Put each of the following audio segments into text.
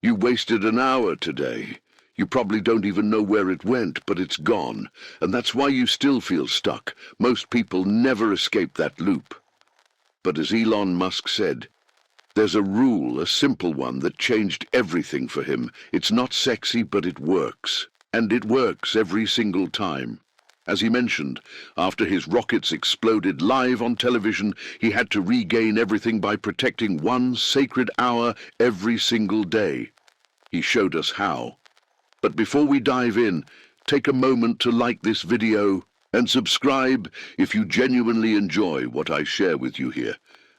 You wasted an hour today. You probably don't even know where it went, but it's gone, and that's why you still feel stuck. Most people never escape that loop. But as Elon Musk said, there's a rule, a simple one, that changed everything for him. It's not sexy, but it works. And it works every single time. As he mentioned, after his rockets exploded live on television, he had to regain everything by protecting one sacred hour every single day. He showed us how. But before we dive in, take a moment to like this video and subscribe if you genuinely enjoy what I share with you here.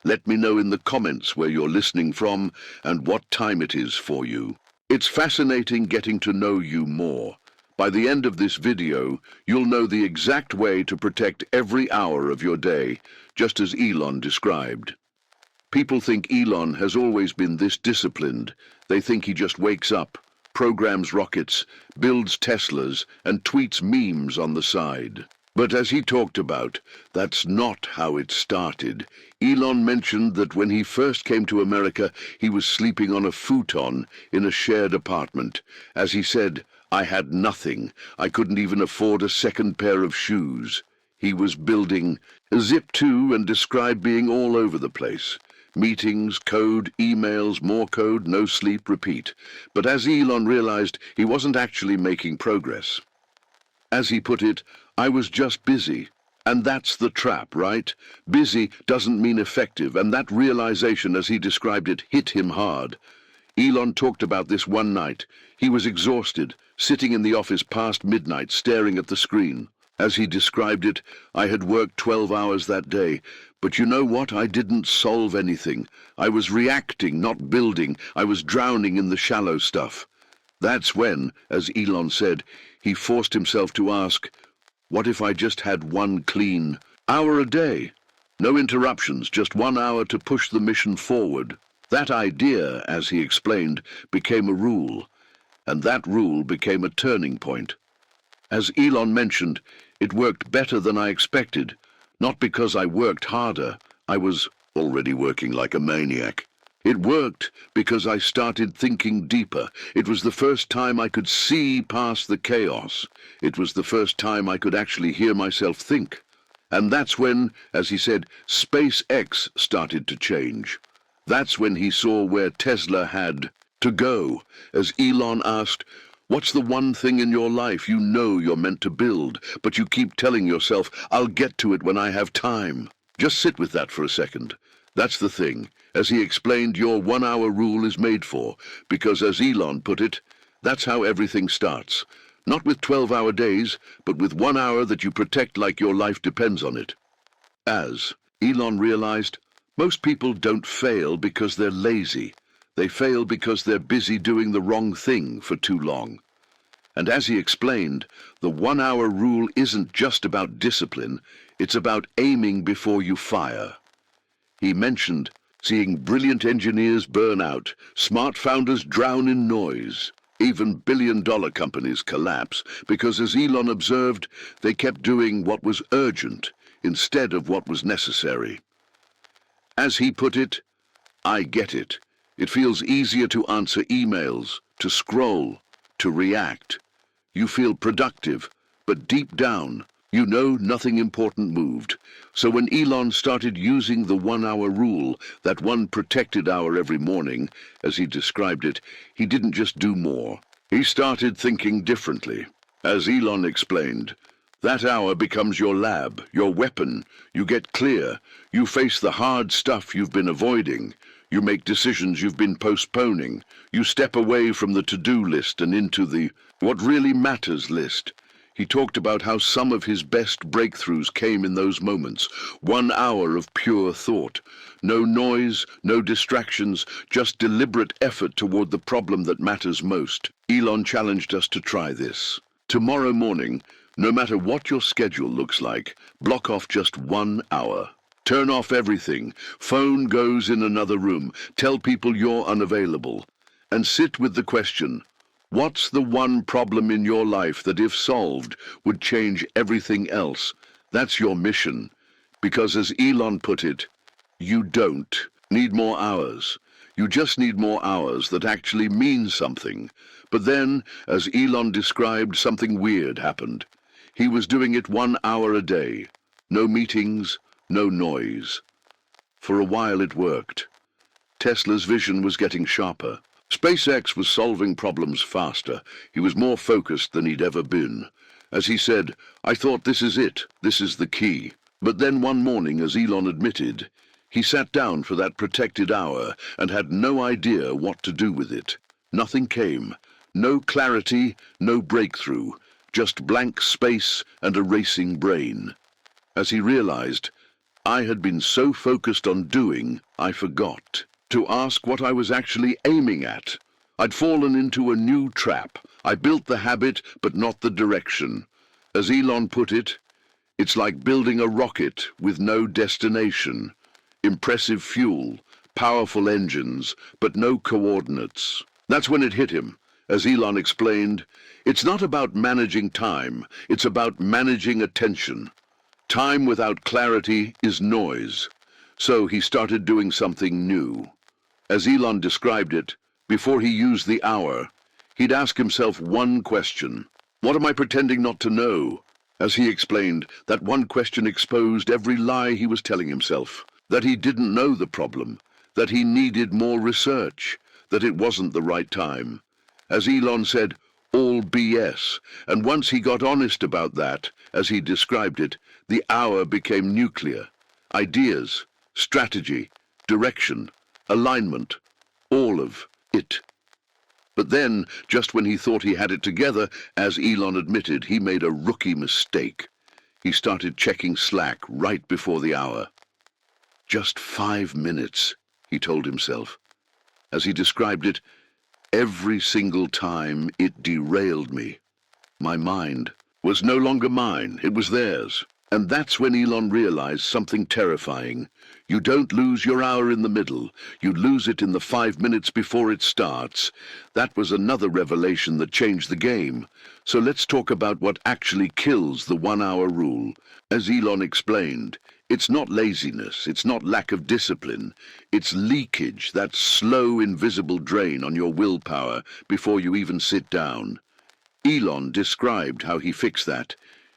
Let me know in the comments where you're listening from and what time it is for you. It's fascinating getting to know you more. By the end of this video, you'll know the exact way to protect every hour of your day, just as Elon described. People think Elon has always been this disciplined. They think he just wakes up, programs rockets, builds Teslas, and tweets memes on the side. But as he talked about, that's not how it started. Elon mentioned that when he first came to America, he was sleeping on a futon in a shared apartment. As he said, "I had nothing. I couldn't even afford a second pair of shoes." He was building Zip2 and described being all over the place. Meetings, code, emails, more code, no sleep, repeat. But as Elon realized, he wasn't actually making progress. As he put it, "I was just busy." And that's the trap, right? Busy doesn't mean effective, and that realization, as he described it, hit him hard. Elon talked about this one night. He was exhausted, sitting in the office past midnight, staring at the screen. As he described it, "I had worked 12 hours that day, but you know what? I didn't solve anything. I was reacting, not building. I was drowning in the shallow stuff." That's when, as Elon said, he forced himself to ask, what if I just had one clean hour a day? No interruptions, just 1 hour to push the mission forward. That idea, as he explained, became a rule, and that rule became a turning point. As Elon mentioned, it worked better than I expected, not because I worked harder. I was already working like a maniac. It worked because I started thinking deeper. It was the first time I could see past the chaos. It was the first time I could actually hear myself think. And that's when, as he said, SpaceX started to change. That's when he saw where Tesla had to go. As Elon asked, "What's the one thing in your life you know you're meant to build, but you keep telling yourself, 'I'll get to it when I have time'?" Just sit with that for a second. That's the thing. As he explained, your 1 hour rule is made for, because as Elon put it, that's how everything starts. Not with 12-hour days, but with 1 hour that you protect like your life depends on it. As Elon realized, most people don't fail because they're lazy. They fail because they're busy doing the wrong thing for too long. And as he explained, the 1 hour rule isn't just about discipline, it's about aiming before you fire. He mentioned seeing brilliant engineers burn out, smart founders drown in noise, even billion-dollar companies collapse, because as Elon observed, they kept doing what was urgent instead of what was necessary. As he put it, "I get it. It feels easier to answer emails, to scroll, to react. You feel productive, but deep down, you know nothing important moved." So when Elon started using the 1 hour rule, that one protected hour every morning, as he described it, he didn't just do more. He started thinking differently. As Elon explained, that hour becomes your lab, your weapon. You get clear. You face the hard stuff you've been avoiding. You make decisions you've been postponing. You step away from the to-do list and into the what really matters list. He talked about how some of his best breakthroughs came in those moments. 1 hour of pure thought. No noise, no distractions, just deliberate effort toward the problem that matters most. Elon challenged us to try this. Tomorrow morning, no matter what your schedule looks like, block off just 1 hour. Turn off everything. Phone goes in another room. Tell people you're unavailable. And sit with the question, what's the one problem in your life that, if solved, would change everything else? That's your mission. Because as Elon put it, you don't need more hours. You just need more hours that actually mean something. But then, as Elon described, something weird happened. He was doing it 1 hour a day. No meetings, no noise. For a while it worked. Tesla's vision was getting sharper. SpaceX was solving problems faster. He was more focused than he'd ever been. As he said, "I thought this is it. This is the key." But then one morning, as Elon admitted, he sat down for that protected hour and had no idea what to do with it. Nothing came. No clarity, no breakthrough. Just blank space and a racing brain. As he realized, I had been so focused on doing, I forgot to ask what I was actually aiming at. I'd fallen into a new trap. I built the habit, but not the direction. As Elon put it, it's like building a rocket with no destination. Impressive fuel, powerful engines, but no coordinates. That's when it hit him. As Elon explained, it's not about managing time, it's about managing attention. Time without clarity is noise. So he started doing something new. As Elon described it, before he used the hour, he'd ask himself one question. What am I pretending not to know? As he explained, that one question exposed every lie he was telling himself. That he didn't know the problem, that he needed more research, that it wasn't the right time. As Elon said, all BS, and once he got honest about that, as he described it, the hour became nuclear. Ideas, strategy, direction, alignment, all of it. But then, just when he thought he had it together, as Elon admitted, he made a rookie mistake. He started checking Slack right before the hour. Just 5 minutes, he told himself. As he described it, every single time it derailed me. My mind was no longer mine, it was theirs. And that's when Elon realized something terrifying. You don't lose your hour in the middle, you lose it in the 5 minutes before it starts. That was another revelation that changed the game. So let's talk about what actually kills the 1 hour rule. As Elon explained, it's not laziness, it's not lack of discipline, it's leakage, that slow, invisible drain on your willpower before you even sit down. Elon described how he fixed that.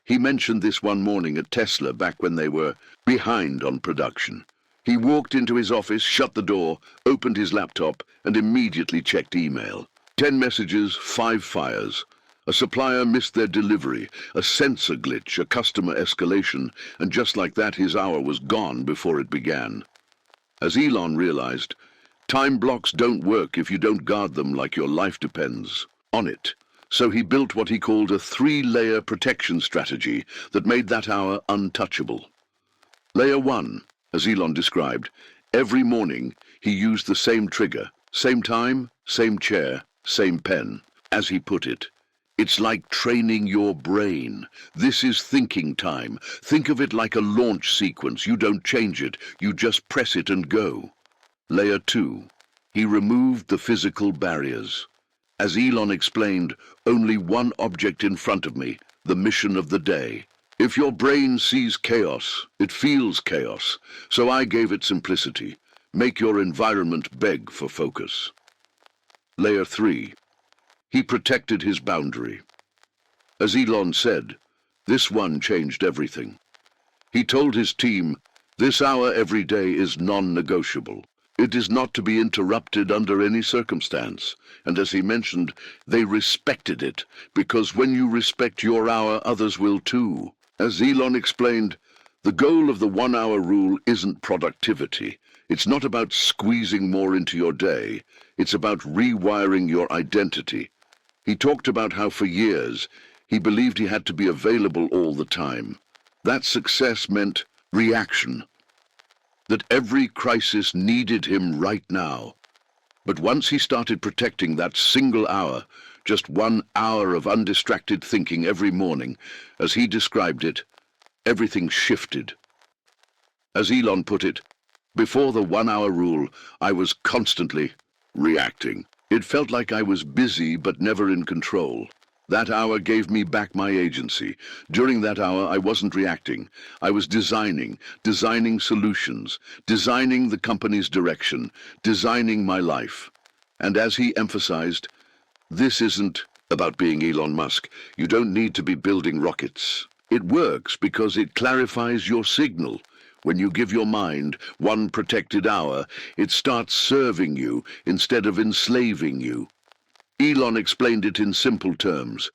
He mentioned this one morning at Tesla back when they were behind on production. He walked into his office, shut the door, opened his laptop, and immediately checked email. 10 messages, 5 fires. A supplier missed their delivery, a sensor glitch, a customer escalation, and just like that his hour was gone before it began. As Elon realized, time blocks don't work if you don't guard them like your life depends on it. So he built what he called a 3-layer protection strategy that made that hour untouchable. Layer 1, as Elon described, every morning he used the same trigger, same time, same chair, same pen. As he put it, it's like training your brain. This is thinking time. Think of it like a launch sequence. You don't change it, you just press it and go. Layer 2, he removed the physical barriers. As Elon explained, only one object in front of me, the mission of the day. If your brain sees chaos, it feels chaos, so I gave it simplicity. Make your environment beg for focus. Layer 3. He protected his boundary. As Elon said, this one changed everything. He told his team, this hour every day is non-negotiable. It is not to be interrupted under any circumstance. And as he mentioned, they respected it, because when you respect your hour, others will too. As Elon explained, the goal of the 1 hour rule isn't productivity. It's not about squeezing more into your day. It's about rewiring your identity. He talked about how for years he believed he had to be available all the time. That success meant reaction. That every crisis needed him right now. But once he started protecting that single hour, just 1 hour of undistracted thinking every morning, as he described it, everything shifted. As Elon put it, before the 1 hour rule, I was constantly reacting. It felt like I was busy but never in control. That hour gave me back my agency. During that hour, I wasn't reacting. I was designing solutions, designing the company's direction, designing my life. And as he emphasized, this isn't about being Elon Musk. You don't need to be building rockets. It works because it clarifies your signal. When you give your mind one protected hour, it starts serving you instead of enslaving you. Elon explained it in simple terms.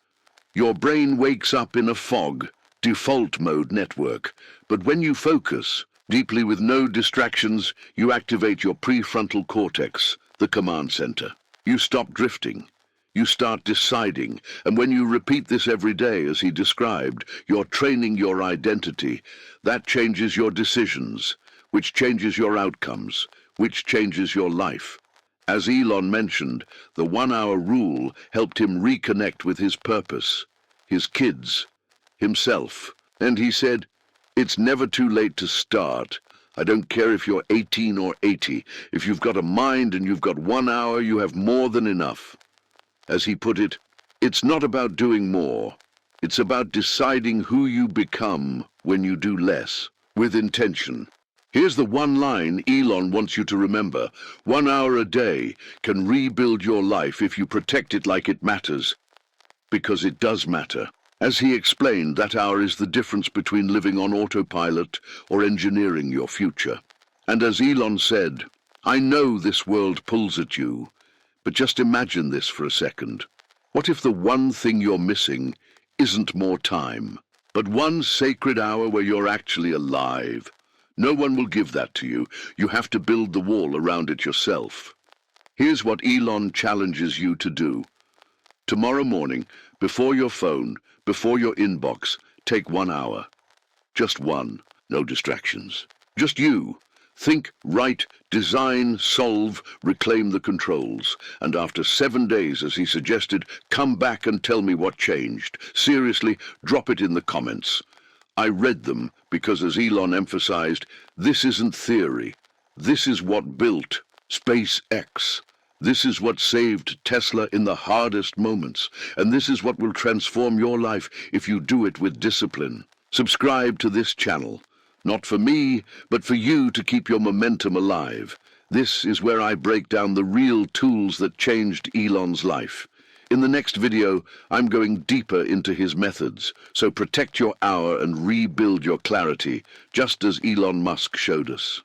Your brain wakes up in a fog, default mode network, but when you focus deeply with no distractions, you activate your prefrontal cortex, the command center. You stop drifting. You start deciding, and when you repeat this every day, as he described, you're training your identity. That changes your decisions, which changes your outcomes, which changes your life. As Elon mentioned, the 1-hour rule helped him reconnect with his purpose, his kids, himself. And he said, "It's never too late to start. I don't care if you're 18 or 80. If you've got a mind and you've got 1 hour, you have more than enough." As he put it, it's not about doing more. It's about deciding who you become when you do less, with intention. Here's the one line Elon wants you to remember. 1 hour a day can rebuild your life if you protect it like it matters. Because it does matter. As he explained, that hour is the difference between living on autopilot or engineering your future. And as Elon said, I know this world pulls at you, but just imagine this for a second. What if the one thing you're missing isn't more time, but one sacred hour where you're actually alive? No one will give that to you. You have to build the wall around it yourself. Here's what Elon challenges you to do. Tomorrow morning, before your phone, before your inbox, take 1 hour. Just one. No distractions. Just you. Think, write, design, solve, reclaim the controls. And after 7 days, as he suggested, come back and tell me what changed. Seriously, drop it in the comments. I read them because, as Elon emphasized, this isn't theory. This is what built SpaceX. This is what saved Tesla in the hardest moments. And this is what will transform your life if you do it with discipline. Subscribe to this channel. Not for me, but for you to keep your momentum alive. This is where I break down the real tools that changed Elon's life. In the next video, I'm going deeper into his methods, so protect your hour and rebuild your clarity, just as Elon Musk showed us.